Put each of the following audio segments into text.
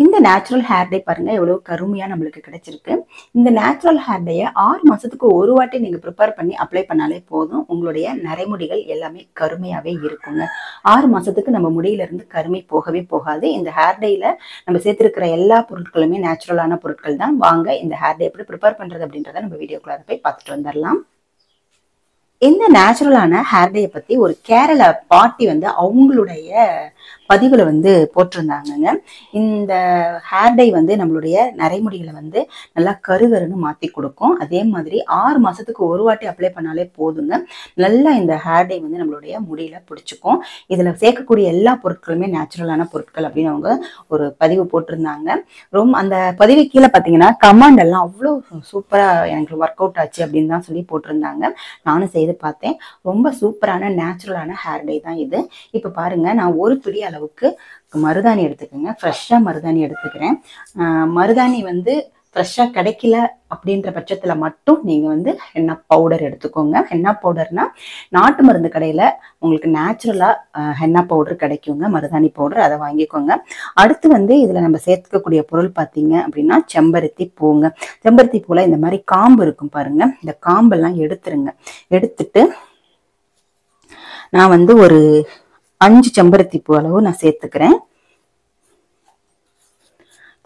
இந்த natural hair டே பாருங்க எவ்வளவு கருமையா நம்மளுக்கு கிடைச்சிருக்கு. இந்த நேச்சுரல் ஹேர் டேயை 6 மாசத்துக்கு ஒரு வாட்டி நீங்க ப்ரிப்பேர் பண்ணி அப்ளை பண்ணாலே போதும். உங்களுடைய நரைமுடிகள் எல்லாமே கருமையாவே இருக்குங்க. 6 மாசத்துக்கு நம்ம முடியில இருந்து கருமை போகவே போகாது. இந்த ஹேர் டேல நம்ம சேர்த்திருக்கிற எல்லா பொருட்களுமே நேச்சுரலான பொருட்கள் தான். வாங்க இந்த ஹேர் டே எப்படி ப்ரிப்பேர் பண்றது அப்படின்றத நம்ம வீடியோக்குள்ள போய் பார்த்துட்டு வந்துடலாம். இந்த நேச்சுரலான ஹேர் டே பத்தி ஒரு கேரளா பாட்டி வந்து அவங்களுடைய பதிவுல வந்து போட்டிருந்தாங்கங்க. இந்த ஹேர் டை வந்து நம்மளுடைய நரைமுடிகளை வந்து நல்லா கருகருன்னு மாத்தி கொடுக்கும். அதே மாதிரி 6 மாசத்துக்கு ஒரு வாட்டி அப்ளை பண்ணாலே போதுங்க. நல்லா இந்த ஹேர் டை வந்து நம்மளுடைய முடியில பிடிச்சிக்கும். இதுல சேர்க்கக்கூடிய எல்லா பொருட்களுமே நேச்சுரலான பொருட்கள் அப்படின்னு அவங்க ஒரு பதிவு போட்டிருந்தாங்க. ரொம்ப அந்த பதிவு கீழே பாத்தீங்கன்னா கமெண்ட் எல்லாம் அவ்வளோ சூப்பரா எனக்கு ஒர்க் அவுட் ஆச்சு அப்படின்னு தான் சொல்லி போட்டிருந்தாங்க. நானும் செய்து பார்த்தேன். ரொம்ப சூப்பரான நேச்சுரலான ஹேர் டை தான் இது. இப்ப பாருங்க, நான் ஒரு பிடி அளவுக்கு மருதாணி எடுத்துக்கோங்க. ஃப்ரெஷ்ஷா மருதாணி எடுத்துக்கிறேன். மருதாணி வந்து ஃப்ரெஷ்ஷா கிடைக்கல அப்படின்ற பட்சத்துல மட்டும் நீங்க வந்து ஹென்னா பவுடர் எடுத்துக்கோங்க. ஹென்னா பவுடர்னா நாட்டு மருந்து கடையில உங்களுக்கு நேச்சுரலா ஹென்னா பவுடர் கிடைக்குங்க, மருதாணி பவுடர், அதை வாங்கிக்கோங்க. அடுத்து வந்து இதுல நம்ம சேர்த்துக்கக்கூடிய பொருள் பார்த்தீங்க அப்படின்னா செம்பருத்தி பூங்க. செம்பருத்தி பூல இந்த மாதிரி காம்பு இருக்கும் பாருங்க. இந்த காம்பெல்லாம் எடுத்துருங்க. எடுத்துட்டு நான் வந்து ஒரு 5 செம்பருத்தி பூ அளவு நான் சேர்த்துக்கிறேன்.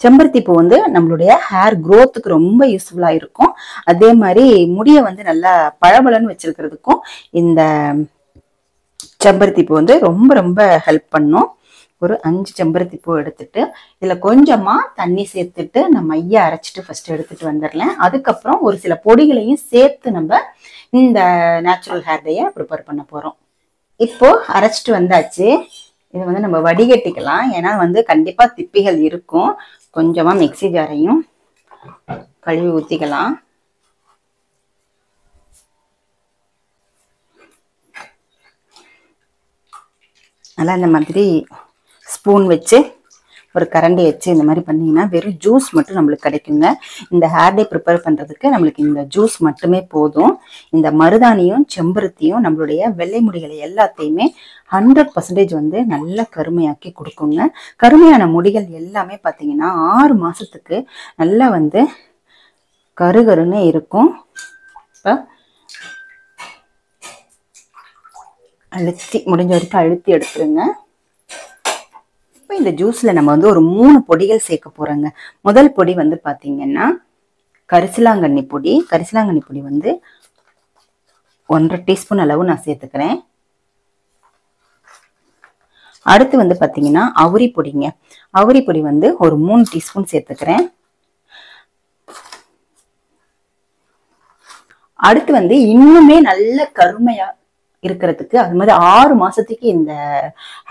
செம்பருத்தி பூ வந்து நம்மளுடைய ஹேர் க்ரோத்துக்கு ரொம்ப யூஸ்ஃபுல்லா இருக்கும். அதே மாதிரி முடியை வந்து நல்லா பளபளன்னு வச்சிருக்கிறதுக்கும் இந்த செம்பருத்தி பூ வந்து ரொம்ப ரொம்ப ஹெல்ப் பண்ணும். ஒரு 5 செம்பருத்தி பூ எடுத்துட்டு இதுல கொஞ்சமா தண்ணி சேர்த்துட்டு நான் மைய அரைச்சிட்டு ஃபர்ஸ்ட் எடுத்துட்டு வந்துடலாம். அதுக்கப்புறம் ஒரு சில பொடிகளையும் சேர்த்து நம்ம இந்த நேச்சுரல் ஹேர் டேயை ப்ரிப்பேர் பண்ண போறோம். இப்போ அரைச்சிட்டு வந்தாச்சு. இதை வந்து நம்ம வடிகட்டிக்கலாம். ஏன்னா வந்து கண்டிப்பா திப்பிகள் இருக்கும். கொஞ்சமா மிக்ஸி ஜாரையும் கழுவி ஊத்திக்கலாம். நல்லா இந்த மாதிரி ஸ்பூன் வச்சு ஒரு கரண்டி வச்சு இந்த மாதிரி பண்ணீங்கன்னா வெறும் ஜூஸ் மட்டும் நம்மளுக்கு கிடைக்குங்க. இந்த ஹேர் டே ப்ரிப்பேர் பண்றதுக்கு நம்மளுக்கு இந்த ஜூஸ் மட்டுமே போதும். இந்த மருதாணியும் செம்பருத்தியும் நம்மளுடைய வெள்ளை முடிகளை எல்லாத்தையுமே 100% வந்து நல்ல கருமையாக்கி கொடுக்குங்க. கருமையான முடிகள் எல்லாமே பார்த்தீங்கன்னா 6 மாசத்துக்கு நல்லா வந்து கருகருன்னு இருக்கும். இப்போ அழுத்தி முடிஞ்ச வரைக்கும் அழுத்தி எடுத்துருங்க. இப்போ இந்த ஜூஸ்ல நம்ம வந்து ஒரு 3 பொடிகள் சேர்க்க போறோங்க. முதல் பொடி வந்து பாத்தீங்கன்னா கரிசலாங்கண்ணி பொடி. கரிசலாங்கண்ணி பொடி வந்து 1.5 டீஸ்பூன் அளவு நான் சேர்த்துக்கிறேன். அடுத்து வந்து பாத்தீங்கன்னா அவுரி பொடிங்க. அவுரி பொடி வந்து ஒரு 3 டீஸ்பூன் சேர்த்துக்கிறேன். அடுத்து வந்து இன்னுமே நல்ல கருமையா இருக்கிறதுக்கு, அது மாதிரி 6 மாசத்துக்கு இந்த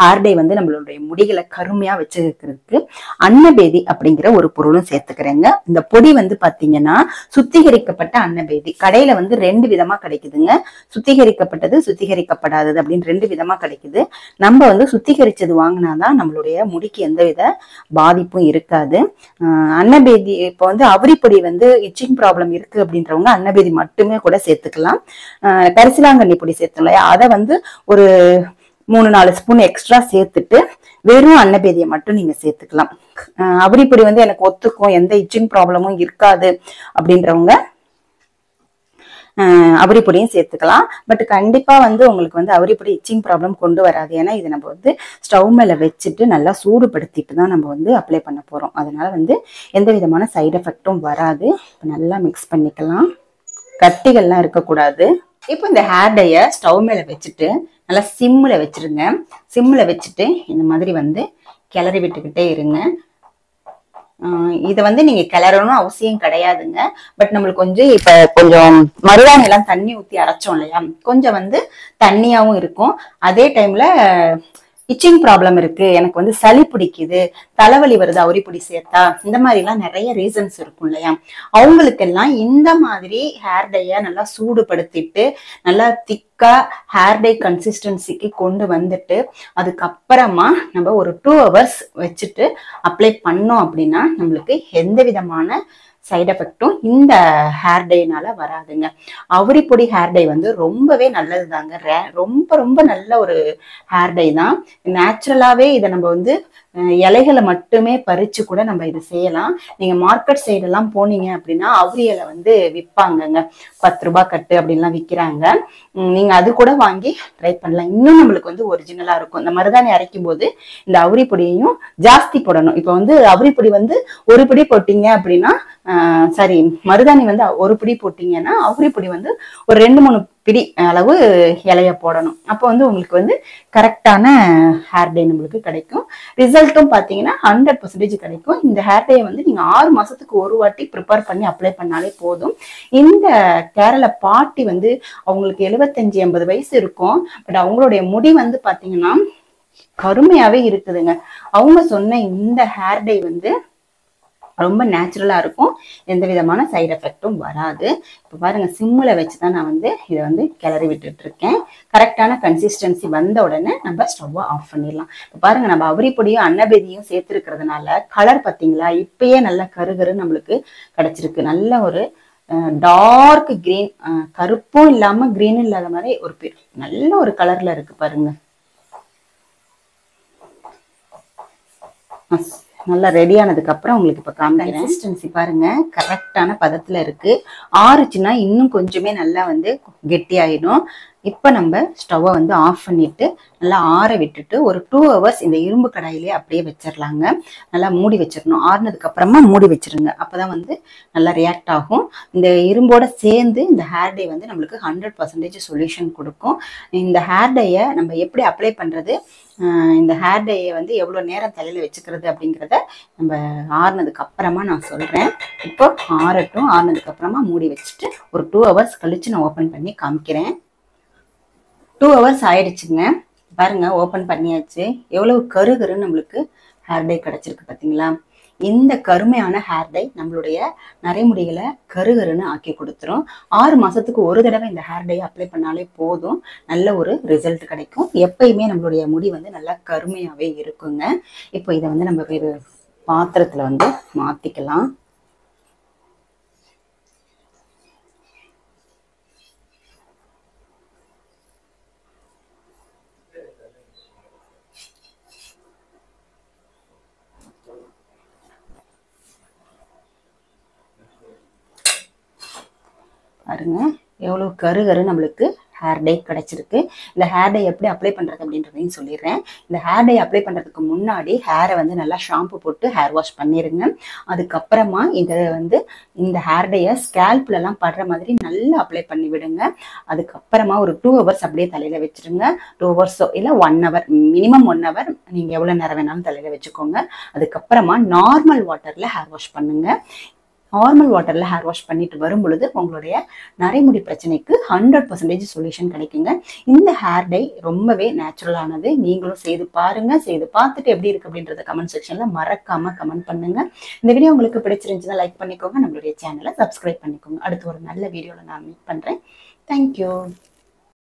ஹேர் டே வந்து நம்மளுடைய முடிகளை கருமையா வச்சிருக்கிறதுக்கு அன்னபேதி அப்படிங்கிற ஒரு பொருளும் சேர்த்துக்கிறேங்க. இந்த பொடி வந்து பாத்தீங்கன்னா சுத்திகரிக்கப்பட்ட அன்னபேதி. கடையில வந்து 2 விதமா கிடைக்குதுங்க. சுத்திகரிக்கப்பட்டது, சுத்திகரிக்கப்படாதது அப்படின்னு 2 விதமா கிடைக்குது. நம்ம வந்து சுத்திகரிச்சது வாங்கினாதான் நம்மளுடைய முடிக்கு எந்தவித பாதிப்பும் இருக்காது. அன்னபேதி இப்போ வந்து அவுரி பொடி வந்து இச்சிங் ப்ராப்ளம் இருக்கு அப்படின்றவங்க அன்னபேதி மட்டுமே கூட சேர்த்துக்கலாம். கரிசலாங்கண்ணி பொடி சேர்த்துக்கலாம். அதை வந்து ஒரு 3-4 ஸ்பூன் எக்ஸ்ட்ரா சேர்த்துட்டு வெறும் அன்னபேதியை மட்டும் நீங்க சேர்த்துக்கலாம். அவுரிப்பொடி வந்து எனக்கு ஒத்துக்கும், எந்த இச்சிங் ப்ராப்ளமும் இருக்காது அப்படின்றவங்க அவுரிப்பொடியும் சேர்த்துக்கலாம். பட் கண்டிப்பா வந்து உங்களுக்கு வந்து அவுரிப்பொடி இச்சிங் ப்ராப்ளம் கொண்டு வராது. ஏன்னா இது நம்ம வந்து ஸ்டவ் மேல வச்சுட்டு நல்லா சூடுபடுத்திட்டு தான் நம்ம வந்து அப்ளை பண்ண போறோம். அதனால வந்து எந்த விதமான சைடு எஃபெக்டும் வராது. நல்லா மிக்ஸ் பண்ணிக்கலாம். கட்டிகள்லாம் இருக்கக்கூடாது. இப்போ இந்த ஹேர் டைய ஸ்டவ் மேல வச்சுட்டு நல்லா சிம்ல வச்சிருங்க. சிம்ல வச்சுட்டு இந்த மாதிரி வந்து கிளறி விட்டுக்கிட்டே இருங்க. இதை வந்து நீங்க கிளறணும் அவசியம் கிடையாதுங்க. பட் நம்மளுக்கு கொஞ்சம் மருதாணி எல்லாம் தண்ணி ஊத்தி அரைச்சோம் இல்லையா, கொஞ்சம் வந்து தண்ணியாவும் இருக்கும். அதே டைம்ல இச்சிங் ப்ராப்ளம் இருக்கு, எனக்கு வந்து சளி பிடிக்குது, தலைவலி வருது அவுரி பொடி சேர்த்தா, இந்த மாதிரி எல்லாம் நிறைய ரீசன்ஸ் இருக்கும் இல்லையா, அவங்களுக்கெல்லாம் இந்த மாதிரி ஹேர் டைய நல்லா சூடுபடுத்திட்டு நல்லா திக்கா ஹேர் டை கன்சிஸ்டன்சிக்கு கொண்டு வந்துட்டு அதுக்கப்புறமா நம்ம ஒரு 2 hours வச்சுட்டு அப்ளை பண்ணோம் அப்படின்னா நம்மளுக்கு எந்த விதமான சைடு எஃபெக்டும் இந்த ஹேர் டைனால வராதுங்க. அவுரி பொடி ஹேர் டை வந்து ரொம்பவே நல்லதுதாங்க. ரொம்ப ரொம்ப நல்ல ஒரு ஹேர் டை தான். நேச்சுரலாவே இதை நம்ம வந்து இலைகளை மட்டுமே பறிச்சு கூட நம்ம இது செய்யலாம். நீங்க மார்க்கெட் சைடெல்லாம் போனீங்க அப்படின்னா அவுரி இலை வந்து விற்பாங்கங்க, 10 ரூபாய் கட்டு அப்படின்லாம் விற்கிறாங்க. நீங்க அது கூட வாங்கி ட்ரை பண்ணலாம். இன்னும் நம்மளுக்கு வந்து ஒரிஜினலா இருக்கும். இந்த மருதாணி அரைக்கும் போது இந்த அவுரி பொடியையும் ஜாஸ்தி போடணும். இப்ப வந்து அவுரி பொடி வந்து ஒரு பிடி போட்டீங்க அப்படின்னா சாரி, மருதாணி வந்து ஒரு பிடி போட்டீங்கன்னா அவுரி பொடி வந்து ஒரு 2-3 பிடி அளவு இலைய போடணும். அப்போ வந்து உங்களுக்கு வந்து கரெக்டான ஹேர் டே நம்மளுக்கு கிடைக்கும். ரிசல்ட்டும் பாத்தீங்கன்னா 100% கிடைக்கும். இந்த ஹேர் டே வந்து நீங்க 6 மாசத்துக்கு ஒரு வாட்டி ப்ரிப்பேர் பண்ணி அப்ளை பண்ணாலே போதும். இந்த கேரள பாட்டி வந்து அவங்களுக்கு 75-80 வயசு இருக்கும். பட் அவங்களுடைய முடி வந்து பாத்தீங்கன்னா கருமையாவே இருக்குதுங்க. அவங்க சொன்ன இந்த ஹேர் டே வந்து ரொம்ப நேச்சுரலா இருக்கும். எந்த விதமான சைடு எஃபெக்டும் வராது. இப்ப பாருங்க, சிம்முல வச்சுதான் நான் வந்து இதை வந்து கிளறி விட்டுட்டு இருக்கேன். கரெக்டான கன்சிஸ்டன்சி வந்த உடனே நம்ம ஸ்டவ் ஆஃப் பண்ணிடலாம். இப்ப பாருங்க, நம்ம அவுரி பொடியும் அன்னபேதியும் சேர்த்திருக்கிறதுனால கலர் பாத்தீங்களா, இப்பயே நல்ல கருகரு நம்மளுக்கு கிடைச்சிருக்கு. நல்ல ஒரு டார்க் கிரீன், கருப்பும் இல்லாம கிரீனும் இல்லாத மாதிரி ஒரு நல்ல ஒரு கலர்ல இருக்கு பாருங்க. நல்லா ரெடி ஆனதுக்கு அப்புறம் உங்களுக்கு இப்ப காமிக்கிறேன். கன்சிஸ்டன்சி பாருங்க, கரெக்டான பதத்துல இருக்கு. ஆறுச்சுன்னா இன்னும் கொஞ்சமே நல்லா வந்து கெட்டி ஆயிடும். இப்ப நம்ம ஸ்டவ்வை வந்து ஆஃப் பண்ணிட்டு நல்லா ஆற விட்டுட்டு ஒரு 2 ஹவர்ஸ் இந்த இரும்பு கடாயிலே அப்படியே வச்சிடலாங்க. நல்லா மூடி வச்சிடணும். ஆறுனதுக்கு அப்புறமா மூடி வச்சிருங்க. அப்பதான் வந்து நல்லா ரியாக்ட் ஆகும். இந்த இரும்போட சேர்ந்து இந்த ஹேர் டே வந்து நம்மளுக்கு 100% சொல்யூஷன் கொடுக்கும். இந்த ஹேர் டேயை நம்ம எப்படி அப்ளை பண்றது, இந்த ஹேர் டேயை வந்து எவ்வளவு நேரம் தலையில வச்சுக்கிறது அப்படிங்கிறத நம்ம ஆறுனதுக்கு அப்புறமா நான் சொல்றேன். இப்போ ஆறட்டும். ஆறுனதுக்கு அப்புறமா மூடி வச்சுட்டு ஒரு 2 ஹவர்ஸ் கழிச்சு நான் ஓபன் பண்ணி காமிக்கிறேன். 2 ஹவர்ஸ் ஆயிடுச்சுங்க. பாருங்க, ஓபன் பண்ணியாச்சு. எவ்வளவு கருகருன்னு நம்மளுக்கு ஹேர் டே கிடைச்சிருக்கு பாத்தீங்களா. இந்த கருமையான ஹேர் டை நம்மளுடைய நரைமுடிகளை கருகருன்னு ஆக்கி கொடுத்துரும். 6 மாசத்துக்கு ஒரு தடவை இந்த ஹேர் டை அப்ளை பண்ணாலே போதும், நல்ல ஒரு ரிசல்ட் கிடைக்கும். எப்பயுமே நம்மளுடைய முடி வந்து நல்லா கருமையாவே இருக்குங்க. இப்போ இதை வந்து நம்ம வேறு பாத்திரத்துல வந்து மாத்திக்கலாம். பாருங்க, எவ்வளவு கருகரு நம்மளுக்கு ஹேர் டை கிடைச்சிருக்கு. இந்த ஹேர் டை எப்படி அப்ளை பண்றது அப்படின்றதையும் சொல்லிடுறேன். இந்த ஹேர் டை அப்ளை பண்றதுக்கு முன்னாடி ஹேரை வந்து நல்லா ஷாம்பு போட்டு ஹேர் வாஷ் பண்ணிருங்க. அதுக்கப்புறமா இதை வந்து இந்த ஹேர் டைய ஸ்கேல்ப்ல எல்லாம் படுற மாதிரி நல்லா அப்ளை பண்ணி விடுங்க. அதுக்கப்புறமா ஒரு 2 ஹவர்ஸ் அப்படியே தலையில வச்சிருங்க. 2 ஹவர்ஸோ இல்ல 1 ஹவர், மினிமம் 1 ஹவர் நீங்க எவ்வளவு நேரம் வேணாலும் தலையில வச்சுக்கோங்க. அதுக்கப்புறமா நார்மல் வாட்டர்ல ஹேர் வாஷ் பண்ணுங்க. நார்மல் வாட்டர்ல ஹேர் வாஷ் பண்ணிட்டு வரும் பொழுது உங்களுடைய நரைமுடி பிரச்சனைக்கு 100% சொல்யூஷன் கிடைக்குங்க. இந்த ஹேர் டை ரொம்பவே நேச்சுரலானது. நீங்களும் செய்து பாருங்க. செய்து பார்த்துட்டு எப்படி இருக்கு அப்படின்றத கமெண்ட் செக்ஷன்ல மறக்காம கமெண்ட் பண்ணுங்க. இந்த வீடியோ உங்களுக்கு பிடிச்சிருந்துச்சுன்னா லைக் பண்ணிக்கோங்க. நம்மளுடைய சேனலை சப்ஸ்கிரைப் பண்ணிக்கோங்க. அடுத்து ஒரு நல்ல வீடியோல நான் மீட் பண்றேன். தேங்க்யூ.